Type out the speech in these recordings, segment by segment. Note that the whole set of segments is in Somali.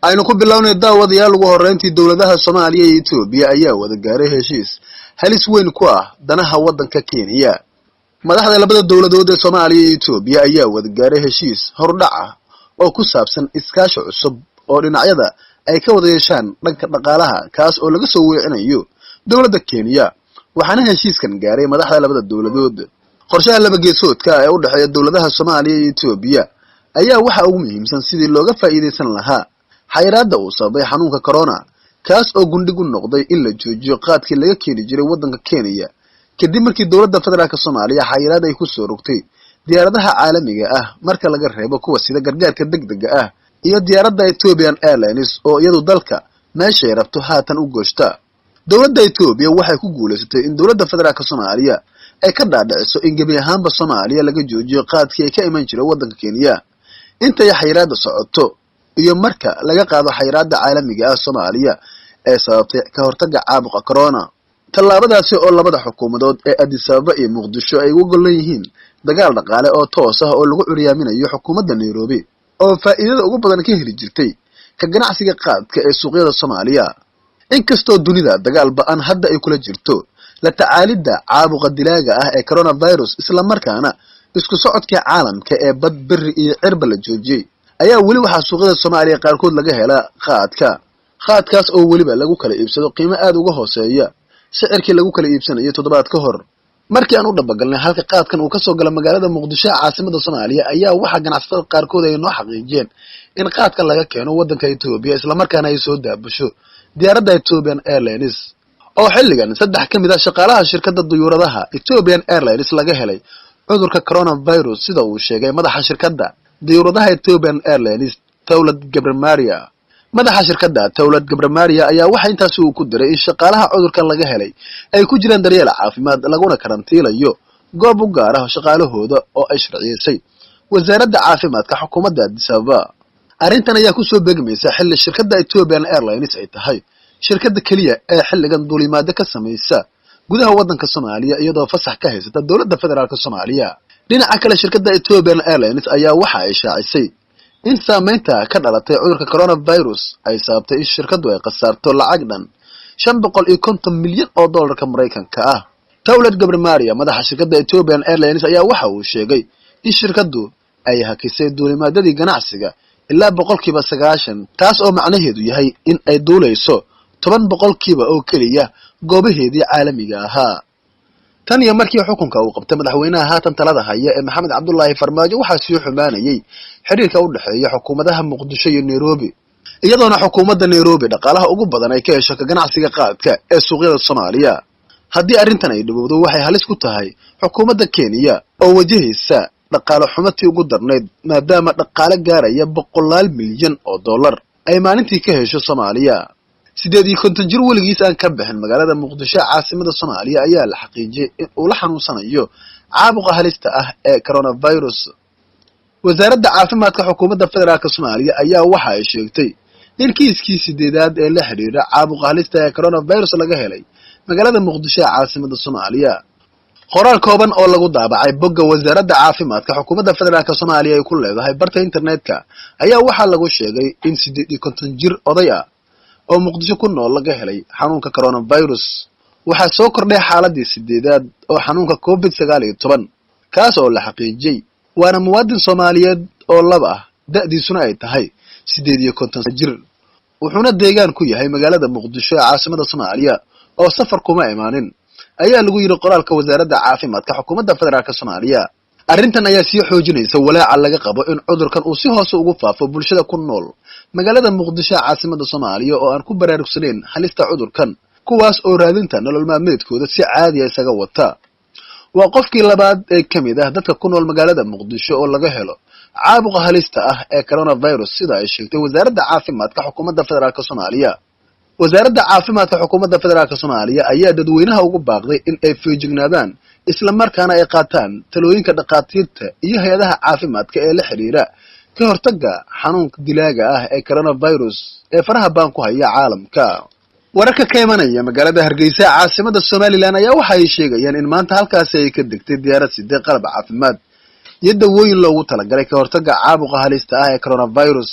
aynu ku bilownay daawadayaal ugu horeyntii dowladaha Soomaaliya iyo Itoobiya ayaa wada gaaray heshiis halis weyn ku ah danaha wadanka Kenya. Madaxda labada dowladood ee Soomaaliya iyo Itoobiya ayaa wada gaaray heshiis hordhac ah oo ku saabsan iskaashi cusub oo dhinacyada ay ka wada yeeshaan dhanka dhaqaalaha kaas oo laga soo weecinayo dowladda Kenya. Waxaana heshiiskan gaaray madaxda labada dowladood. Qorshaha laba geesoodka ee u dhaxeeya dowladaha Soomaaliya iyo Itoobiya ayaa waxa ugu muhiimsan sidii looga faa'iideysan lahaa xayiraadda uu sababay xanuunka corona kaas oo gundhig u noqday in la joojiyo qaadkii laga keeni jiray wadanka Kenya kadib markii dowladda federaalka Soomaaliya xayiraad ay ku soo rogtay diyaaradaha caalamiga ah marka laga reebo kuwa sida gargaarka degdega ah iyo diyaaradda Ethiopian Airlines oo iyadu dalka meesha ay rabto haatan u gooshta. Dowladda Itoobiya waxay ku guuleysatay in dowladda federaalka Soomaaliya ay ka dhaadhiciso in gebi ahaanba Soomaaliya laga joojiyo qaadkii ay ka iman jiray wadanka Kenya inta ay xayiraadda socoto iyo marka laga qaado xayiraadda caalamiga ah Soomaaliya ee sababtay ka hortagga caabuqa corona. Tallaabadaasi oo labada xukuumadood ee Addis Ababa iyo Muqdisho ay uga golan yihiin dagaal dhaqaale oo toos ah oo lagu curiyaaminayo xukuumadda Nairobi oo faa'iidada ugu badan ka heli jirtay ka ganacsiga qaadka ee suuqyada Soomaaliya. Inkastoo dunida dagaal ba'an hadda ay kula jirto la tacaalidda caabuqa dilaaga ah ee coronavirus isla markaana isku socodka caalamka ee bad bari iyo cirba la joojiyay ayaa weli waxaa suuqyada Soomaaliya qaarkood laga helaa qaadkaas oo weliba lagu kala iibsado qiimo aad uga hooseeya sicirkii lagu kala iibsanayo toddobaad ka hor. Markii aan u dhabagalnay halka qaadkan uu ka soo gala magaalada Muqdisho caasimadda Soomaaliya ayaa waxa ganacsatada qaarkood ay noo xaqiijiyeen in qaadkan laga keeno wadanka Itoobiya isla markaana ay soo daabasho diyaaradda Ethiopian Airlines oo xilligan saddex ka mid ah shaqaalaha shirkadda diyuuradaha Ethiopian Airlines laga helay cudurka coronavirus sida uu sheegay madaxa shirkadda diyuuradaha Ethiopian Airlines Tawlad Gabramaria. Madaxa shirkadda Tawlad Gabramaria ayaa waxa intaas uu ku diray in shaqaalaha cudurkan laga helay ay ku jiraan daryeel caafimaad laguna karantiilayo goob u gaar ah shaqaalahooda oo ay sharciyeysay wasaaradda caafimaadka xukuumadda Addis Ababa. Arrintan ayaa ku soo beegmaysa xilli shirkadda Ethiopian Airlines ay tahay shirkadda kaliya ee xilligan duulimaad ka samaysa gudaha wadanka Soomaaliya iyadoo fasax ka haysata dowladda federaalka Soomaaliya. Dhinaca kale shirkadda Ethiopian Airlines ayaa waxa ay shaacisay in saameynta ka dhalatay cudurka coronavirus ay sababtay in shirkaddu ay qasaarto lacag dhan $550 milyan oo dollarka Mareykanka ah. Tawlad Gabramaria madaxa shirkadda Ethiopian Airlines ayaa waxa uu sheegay in shirkaddu ay hakisay duulimaadyadii ganacsiga ilaa 90% taas oo macnaheedu yahay in ay duuleyso 10% oo kaliya goobaheedii caalamiga ahaa. Tan iyo markii xukunka uu qabtay madaxweynaha haatan talada haya ee Maxamed Cabdullaahi Farmaajo waxaa sii xumaanayay xiriirka u dhaxeeya xukuumadaha Muqdisho iyo Nairobi iyadoona xukuumadda Nairobi dhaqaalaha ugu badan ay ka hesho ka ganacsiga qaadka ee suuqyada Soomaaliya. Haddii arrintan ay dhawowdo waxay halis ku tahay xukuumadda Kenya oo wajahaysa dhaqaale xumatii ugu darneyd maadaama dhaqaale gaaraya $100 milyan oo dollar ay maalintii ka hesho Soomaaliya. 58 jir weligiis aan ka bixin magaalada Muqdisho caasimadda Soomaaliya ayaa la xaqiijiyay in uu la xanuunsanayo caabuqa halista ah ee coronavirus. Wasaaradda caafimaadka xukuumadda federaalka Soomaaliya ayaa waxa ay sheegtay in kiiskii 8aad ee la xiriira caabuqa halista ee coronavirus laga helay magaalada Muqdisho caasimadda Soomaaliya. Qoraal kooban oo lagu daabacay bogga wasaaradda caafimaadka xukuumadda federaalka Soomaaliya ay ku leedahay barta internetka ayaa waxa lagu sheegay in 58 jir oday ah oo Muqdisho ku nool laga helay xanuunka coronavirus. Waxaa soo kordhay xaaladii 8aad oo xanuunka COVID-19 kaas oo la xaqiijiyay waana muwaadin Soomaaliyeed oo laba ah da'diisuna ay tahay 58 jir. Wuxuuna deegaan ku yahay magaalada Muqdisho caasimadda Soomaaliya oo safar kuma imaanin ayaa lagu yiri qoraalka wasaaradda caafimaadka xukuumadda federaalka Soomaaliya. Arrintan ayaa sii xoojinaysa walaaca laga qabo in cudurkan uu si hoos ugu faafo bulshada ku nool magaalada Muqdisho caasimadda Soomaaliya oo aan ku baraarugsanayn halista cudurkan kuwaas oo raadinta nolol maalmeedkooda si caadi ah isaga wata. Waa qofkii labaad ee kamid ah dadka ku nool magaalada Muqdisho oo laga helo caabuqa halista ah ee coronavirus sida ay sheegtay wasaaradda caafimaadka xukuumadda federaalka Soomaaliya. Wasaaradda caafimaadka xukuumadda federaalka Soomaaliya ayaa dadweynaha ugu baaqday in ay feejignaadaan isla markaana ay qaataan talooyinka dhaqaatiirta iyo hay'adaha caafimaadka ee la xiriira ka hortagga xanuunka dilaaga ah ee coronavirus ee faraha baan ku haya caalamka. Wararka ka imanaya magaalada Hargeysa caasimadda Somaliland ayaa waxa ay sheegayaan in maanta halkaas ay ka degtay diyaarad sidee qalab caafimaad iyo dawooyin loogu talagalay ka hortagga caabuqa halista ah ee coronavirus.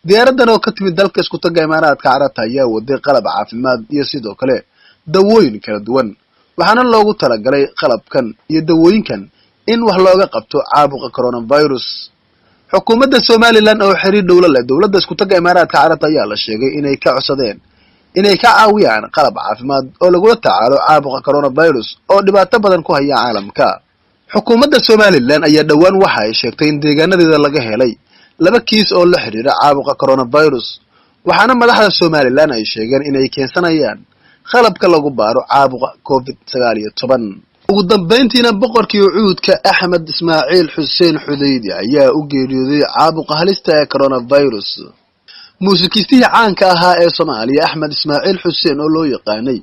diyaaradan oo ka timid dalka isku taga Imaaraadka Carabta ayaa waday qalab caafimaad iyo sidoo kale dawooyin kala duwan waxaana loogu talagalay qalabkan iyo dawooyinkan in wax looga qabto caabuqa coronavirus. xukuumadda Somaliland oo xiriir dawlad leh dawladda isku taga Imaaraadka Carabta ayaa la sheegay inay ka codsadeen inay ka caawiyaan qalab caafimaad oo lagu tacaalo caabuqa coronavirus oo dhibaato badan ku haya caalamka. xukuumadda Somaliland ayaa dhawaan waxa ay sheegtay in deegaanadeeda laga helay 2 kiis oo la xiriira caabuqa coronavirus waxaana madaxda Somaliland ay sheegeen inay keensanayaan qalabka lagu baaro caabuqa COVID-19. ugu dambeyntiina boqorkii Cuudka Axmed Ismaaciil Xuseen Xudaydi ayaa u geeriyooday caabuqa halista ee coronavirus. muusikiistii caanka ahaa ee Soomaaliya Axmed Ismaaciil Xuseen oo loo yaqaanay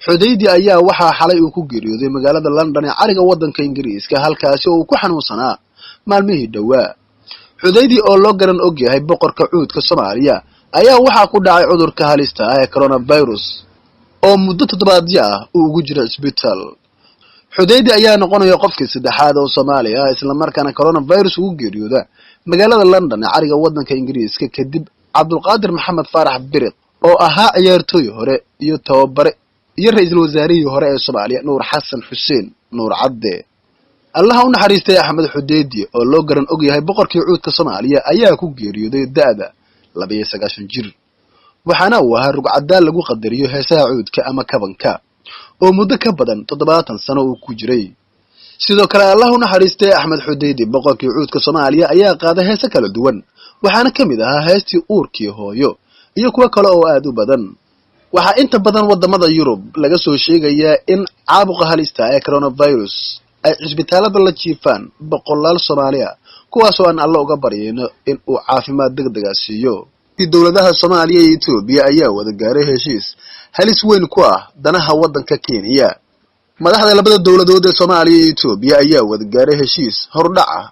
Xudaydi ayaa waxaa xalay uu ku geeriyooday magaalada London ee cariga waddanka Ingiriiska halkaasi oo uu ku xanuunsanaa maalmihii dhawaa. Xudaydi oo loo garan og yahay boqorka Cuudka Soomaaliya ayaa waxaa ku dhacay cudurka halista ah ee coronavirus oo muddo 7 ah uu ugu jiro isbitaal. Xudaydi ayaa noqonaya qofkii saddexaad oo Soomaali ah isla markaana coronavirus ugu geeriyooda magaalada London ee cariga waddanka Ingiriiska kadib Cabdulqaadir Maxamed Faarax Biriq oo ahaa ciyaartooy hore iyo tababare iyo ra'iisul wasaarihii hore ee Soomaaliya Nuur Xasan Xuseen Nuur Cadde. Allah u naxariistay Axmed Xudaydi oo loo garan og yahay boqorkii Cuudka Soomaaliya ayaa ku geeriyooday da'da 92 jir waxaana uu ahaa rugcadaal lagu qadariyo heesaha cuudka ama kabanka oo muddo ka badan 70 sano uu ku jiray. sidoo kale Allah u naxariistay Axmed Xudaydi boqorkii Cuudka Soomaaliya ayaa qaaday heeso kala duwan waxaana kamid ahaa heestii Uurkii Hooyo iyo kuwa kale oo aad u badan. waxaa inta badan wadamada Yurub laga soo sheegayaa in caabuqa halista ee coronavirus ay isbitaalada la jiifaan boqolaal Soomaali ah kuwaas oo aan Alle uga baryayno in uu caafimaad degdeg ah siiyo. dawladaha Soomaaliya iyo Itoobiya ayaa wada gaaray heshiis halis weyn ku ah danaha waddanka Kenya. madaxda labada dawladood ee Soomaaliya iyo Itoobiya ayaa wada gaaray heshiis hordhac ah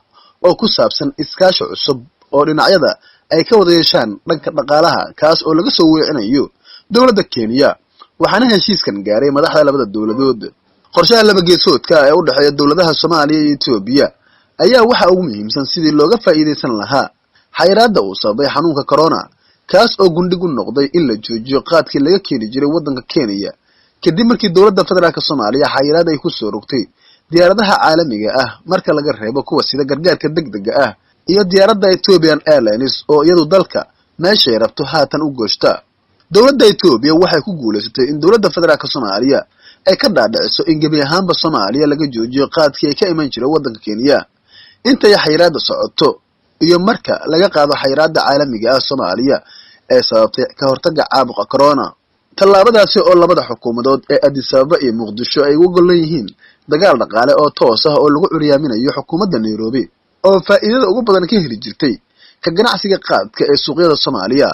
oo ku saabsan iskaashi cusub oo dhinacyada ay ka wada yeeshaan dhanka dhaqaalaha kaas oo laga soo weecinayo dawladda Kenya. waxaana heshiiskan gaaray madaxda labada dawladood. qorshaha laba geesoodka ee u dhaxeeya dawladaha Soomaaliya iyo Itoobiya ayaa waxa ugu muhiimsan sidii looga faa'iideysan lahaa xayiraadda uu sababay xanuunka corona kaas oo gundhig u noqday in la joojiyo qaadkii laga keeni jiray waddanka Kenya kadib markii dawladda federaalka Soomaaliya xayiraad ay ku soo rogtay diyaaradaha caalamiga ah marka laga reebo kuwa sida gargaarka degdega ah iyo diyaaradda Ethiopian Airlines oo iyadu dalka meeshay rabto haatan u gooshta. dawladda Itoobiya waxay ku guuleysatay in dawladda federaalka Soomaaliya ay ka dhaadhiciso in gebi ahaanba Soomaaliya laga joojiyo qaadkii ay ka iman jiray waddanka Kenya inta ay xayiraadda socoto iyo marka laga qaado xayiraadda caalamiga ah Soomaaliya ee sababtay ka hortagga caabuqa corona. tallaabadaasi oo labada xukuumadood ee Addis Ababa iyo Muqdisho ay uga golan yihiin dagaal dhaqaale oo toos ah oo lagu curiyaaminayo xukuumadda Nairobi oo faa'iidada ugu badan ka heli jirtay ka ganacsiga qaadka ee suuqyada Soomaaliya.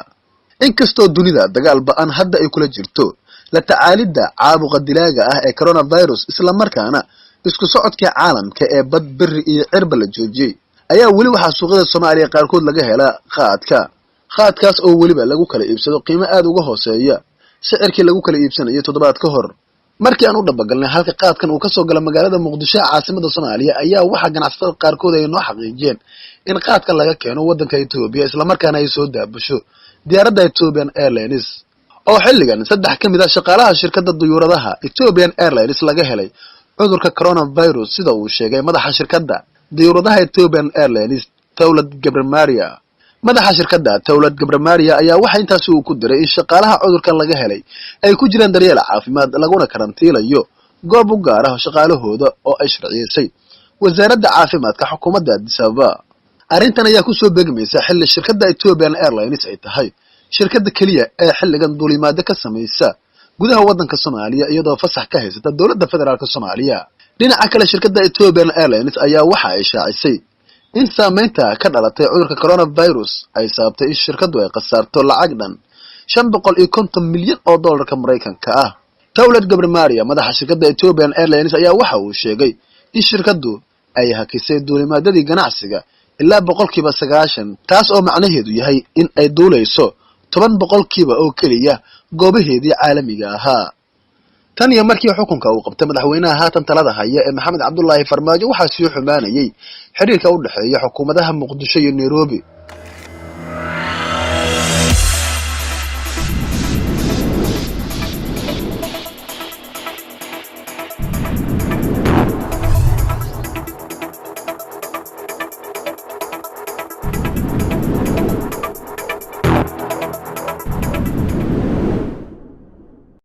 inkastoo dunida dagaal ba'an hadda ay kula jirto la tacaalidda caabuqa dilaaga ah ee coronavirus isla markaana isku socodka caalamka ee bad bari iyo cirba la joojiyay ayaa weli waxaa suuqyada Soomaaliya qaarkood laga helaa qaadkaas oo weliba lagu kala iibsado qiimo aad uga hooseeya sicirkii lagu kala iibsanayo toddobaad ka hor. markii aan u dhabagalnay halka qaadkan uu ka soo gala magaalada Muqdisho caasimada Soomaaliya ayaa waxa ganacsatada qaarkood ay noo xaqiijiyeen in qaadkan laga keeno waddanka Itoobiya isla markaana ay soo daabasho diyaaradda Ethiopian Airlines oo xilligan 3 ka mid ah shaqaalaha shirkadda diyuuradaha Ethiopian Airlines laga helay cudurka coronavirus sida uu sheegay madaxa shirkadda diyuuradaha Ethiopian Airlines Tawlad Gabramaria. madaxa shirkadda Tawlad Gabramaria ayaa waxa intaas uu ku diray in shaqaalaha cudurkan laga helay ay ku jiraan daryeel caafimaad laguna karantiilayo goob u gaar ah shaqaalahooda oo ay sharciyeysay wasaaradda caafimaadka xukuumadda Addis Ababa. arrintan ayaa ku soo beegmaysa xilli shirkadda Ethiopian Airlines ay tahay shirkadda kaliya ee xilligan duulimaad ka samaysa gudaha waddanka Soomaaliya iyadoo fasax ka haysata dawladda federaalka Soomaaliya. dhinaca kale shirkadda Ethiopian Airlines ayaa waxa ay shaacisay in saameynta ka dhalatay cudurka coronavirus ay sababtay in shirkaddu ay qasaarto lacag dhan $550 milyan oo dollarka Mareykanka ah. Tawlad Gabramaria madaxa shirkadda Ethiopian Airlines ayaa waxa uu sheegay in shirkaddu ay hakisay duulimaadadii ganacsiga ilaa 90% taas oo macnaheedu yahay in ay duuleyso 10% oo kaliya goobaheedii caalamiga ahaa. tan iyo markii xukunka uu qabtay madaxweynaha haatan talada haya ee Maxamed Cabdullaahi Farmaajo waxaa sii xumaanayay xiriirka u dhaxeeya xukuumadaha Muqdisho iyo Nairobi.